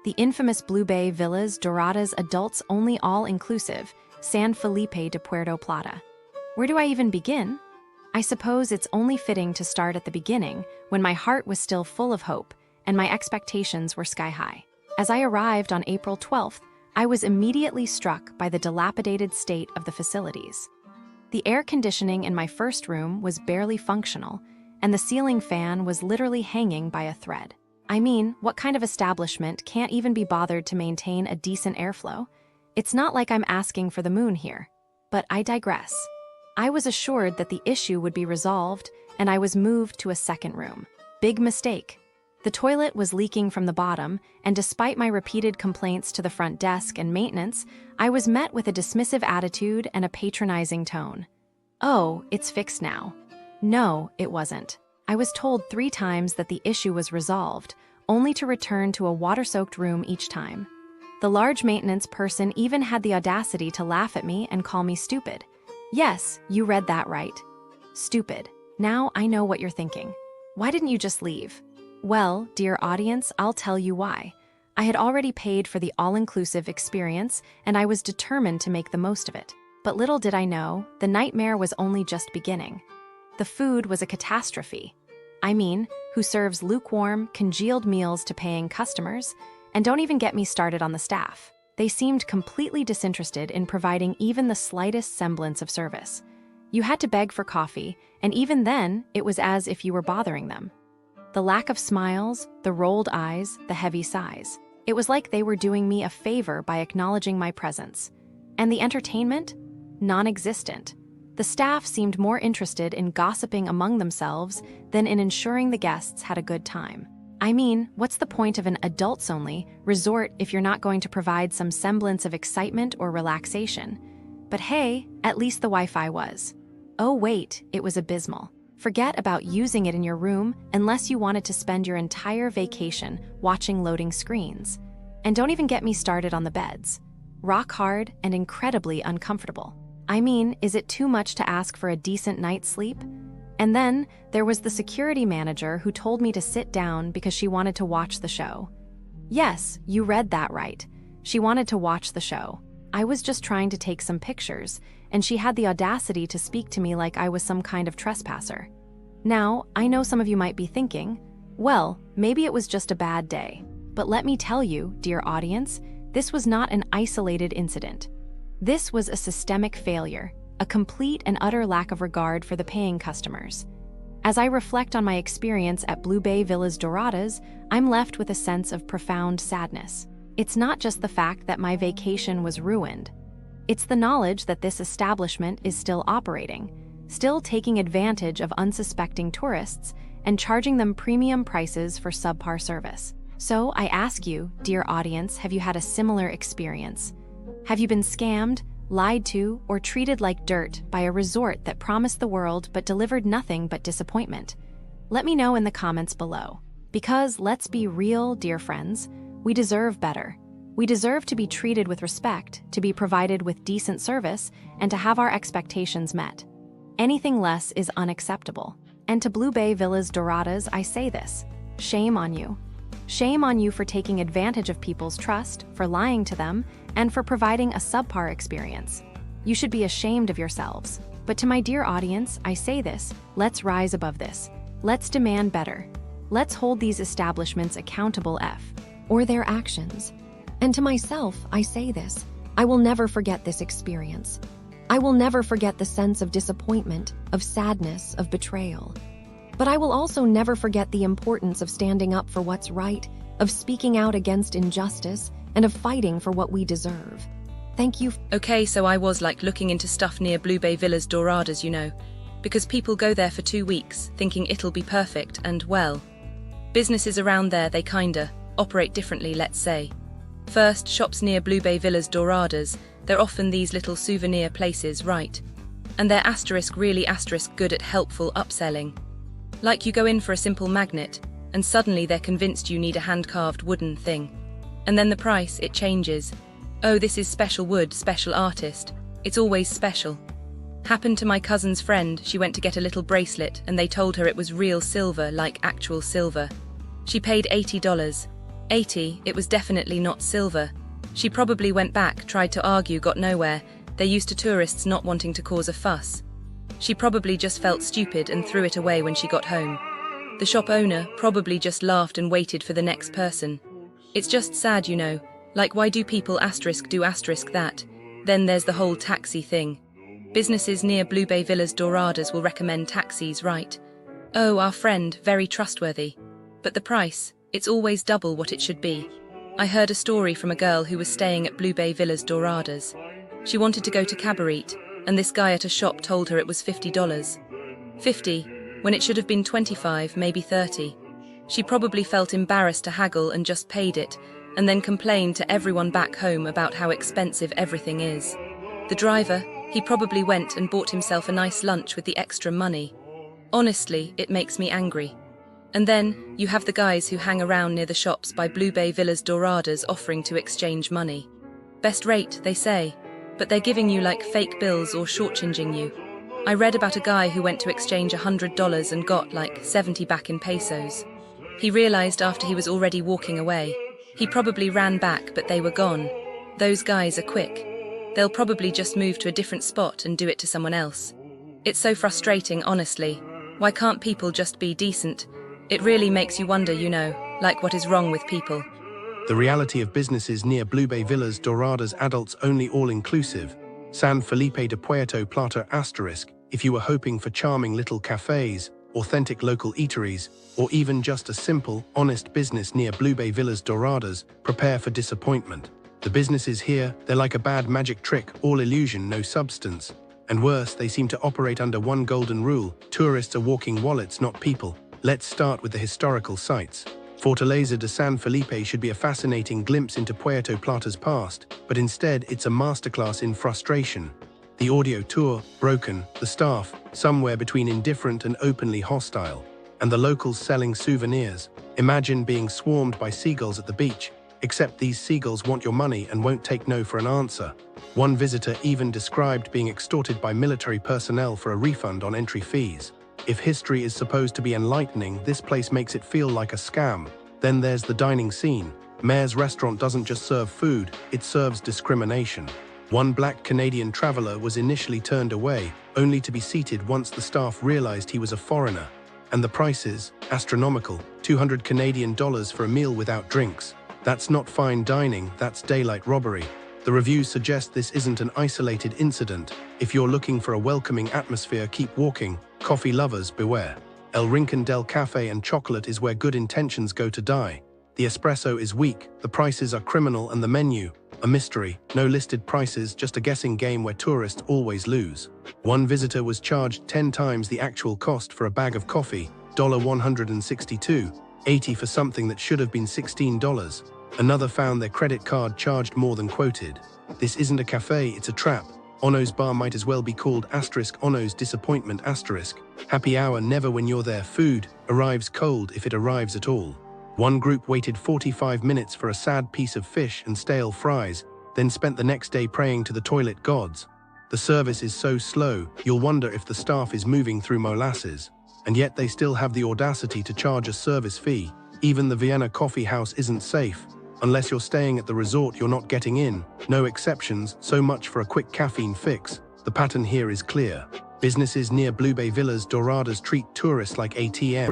The infamous BlueBay Villas Doradas Adults Only All-Inclusive, San Felipe de Puerto Plata. Where do I even begin? I suppose it's only fitting to start at the beginning, when my heart was still full of hope, and my expectations were sky-high. As I arrived on April 12th, I was immediately struck by the dilapidated state of the facilities. The air conditioning in my first room was barely functional, and the ceiling fan was literally hanging by a thread. I mean, what kind of establishment can't even be bothered to maintain a decent airflow? It's not like I'm asking for the moon here. But I digress. I was assured that the issue would be resolved, and I was moved to a second room. Big mistake. The toilet was leaking from the bottom, and despite my repeated complaints to the front desk and maintenance, I was met with a dismissive attitude and a patronizing tone. Oh, it's fixed now. No, it wasn't. I was told 3 times that the issue was resolved, only to return to a water-soaked room each time. The large maintenance person even had the audacity to laugh at me and call me stupid. Yes, you read that right. Stupid. Now I know what you're thinking. Why didn't you just leave? Well, dear audience, I'll tell you why. I had already paid for the all-inclusive experience, and I was determined to make the most of it. But little did I know, the nightmare was only just beginning. The food was a catastrophe. I mean, who serves lukewarm, congealed meals to paying customers? And don't even get me started on the staff. They seemed completely disinterested in providing even the slightest semblance of service. You had to beg for coffee, and even then, it was as if you were bothering them. The lack of smiles, the rolled eyes, the heavy sighs. It was like they were doing me a favor by acknowledging my presence. And the entertainment? Non-existent. The staff seemed more interested in gossiping among themselves than in ensuring the guests had a good time. I mean, what's the point of an adults-only resort if you're not going to provide some semblance of excitement or relaxation? But hey, at least the Wi-Fi was. Oh wait, it was abysmal. Forget about using it in your room unless you wanted to spend your entire vacation watching loading screens. And don't even get me started on the beds. Rock hard and incredibly uncomfortable. I mean, is it too much to ask for a decent night's sleep? And then there was the security manager who told me to sit down because she wanted to watch the show. Yes, you read that right. She wanted to watch the show. I was just trying to take some pictures, and she had the audacity to speak to me like I was some kind of trespasser. Now, I know some of you might be thinking, well, maybe it was just a bad day. But let me tell you, dear audience, this was not an isolated incident. This was a systemic failure, a complete and utter lack of regard for the paying customers. As I reflect on my experience at BlueBay Villas Doradas, I'm left with a sense of profound sadness. It's not just the fact that my vacation was ruined. It's the knowledge that this establishment is still operating, still taking advantage of unsuspecting tourists and charging them premium prices for subpar service. So I ask you, dear audience, have you had a similar experience? Have you been scammed, lied to, or treated like dirt by a resort that promised the world but delivered nothing but disappointment? Let me know in the comments below. Because let's be real, dear friends, we deserve better. We deserve to be treated with respect, to be provided with decent service, and to have our expectations met. Anything less is unacceptable. And to BlueBay Villas Doradas, I say this: shame on you. Shame on you for taking advantage of people's trust, for lying to them, and for providing a subpar experience. You should be ashamed of yourselves. But to my dear audience, I say this: let's rise above this. Let's demand better. Let's hold these establishments accountable or their actions. And to myself, I say this: I will never forget this experience. I will never forget the sense of disappointment, of sadness, of betrayal. But I will also never forget the importance of standing up for what's right, of speaking out against injustice, and of fighting for what we deserve. Thank you. Okay, so I was like looking into stuff near BlueBay Villas Doradas, you know, because people go there for 2 weeks, thinking it'll be perfect, and well, businesses around there, they kinda operate differently, let's say. First, shops near BlueBay Villas Doradas, they're often these little souvenir places, right? And they're really good at helpful upselling. Like you go in for a simple magnet, and suddenly they're convinced you need a hand-carved wooden thing. And then the price, it changes. Oh, this is special wood, special artist. It's always special. Happened to my cousin's friend. She went to get a little bracelet and they told her it was real silver, like actual silver. She paid $80. 80, it was definitely not silver. She probably went back, tried to argue, got nowhere. They're used to tourists not wanting to cause a fuss. She probably just felt stupid and threw it away when she got home. The shop owner probably just laughed and waited for the next person. It's just sad, you know, like why do people do that? Then there's the whole taxi thing. Businesses near BlueBay Villas Doradas will recommend taxis, right? Oh, our friend, very trustworthy. But the price, it's always double what it should be. I heard a story from a girl who was staying at BlueBay Villas Doradas. She wanted to go to Cabaret, and this guy at a shop told her it was $50. 50, when it should have been 25, maybe 30. She probably felt embarrassed to haggle and just paid it, and then complained to everyone back home about how expensive everything is. The driver, he probably went and bought himself a nice lunch with the extra money. Honestly, it makes me angry. And then, you have the guys who hang around near the shops by BlueBay Villas Doradas offering to exchange money. Best rate, they say, but they're giving you like fake bills or shortchanging you. I read about a guy who went to exchange $100 and got like 70 back in pesos. He realized after he was already walking away. He probably ran back, but they were gone. Those guys are quick. They'll probably just move to a different spot and do it to someone else. It's so frustrating, honestly. Why can't people just be decent? It really makes you wonder, you know, like what is wrong with people. The reality of businesses near BlueBay Villas Doradas adults only all-inclusive. San Felipe de Puerto Plata *. If you were hoping for charming little cafes, authentic local eateries, or even just a simple, honest business near BlueBay Villas Doradas, prepare for disappointment. The businesses here, they're like a bad magic trick, all illusion, no substance. And worse, they seem to operate under one golden rule: tourists are walking wallets, not people. Let's start with the historical sites. Fortaleza de San Felipe should be a fascinating glimpse into Puerto Plata's past, but instead it's a masterclass in frustration. The audio tour, broken, the staff, somewhere between indifferent and openly hostile, and the locals selling souvenirs. Imagine being swarmed by seagulls at the beach, except these seagulls want your money and won't take no for an answer. One visitor even described being extorted by military personnel for a refund on entry fees. If history is supposed to be enlightening, this place makes it feel like a scam. Then there's the dining scene. Mayor's restaurant doesn't just serve food, it serves discrimination. One black Canadian traveler was initially turned away, only to be seated once the staff realized he was a foreigner. And the prices, astronomical, $200 Canadian for a meal without drinks. That's not fine dining, that's daylight robbery. The reviews suggest this isn't an isolated incident. If you're looking for a welcoming atmosphere, keep walking. Coffee lovers, beware. El Rincon del Café and Chocolate is where good intentions go to die. The espresso is weak, the prices are criminal, and the menu, a mystery. No listed prices, just a guessing game where tourists always lose. One visitor was charged 10 times the actual cost for a bag of coffee, $162, $80 for something that should have been $16. Another found their credit card charged more than quoted. This isn't a cafe, it's a trap. Ono's bar might as well be called *Ono's disappointment *. Happy hour never when you're there. Food arrives cold if it arrives at all. One group waited 45 minutes for a sad piece of fish and stale fries, then spent the next day praying to the toilet gods. The service is so slow, you'll wonder if the staff is moving through molasses. And yet they still have the audacity to charge a service fee. Even the Vienna Coffee House isn't safe. Unless you're staying at the resort, you're not getting in. No exceptions, so much for a quick caffeine fix. The pattern here is clear. Businesses near BlueBay Villas Doradas treat tourists like ATM.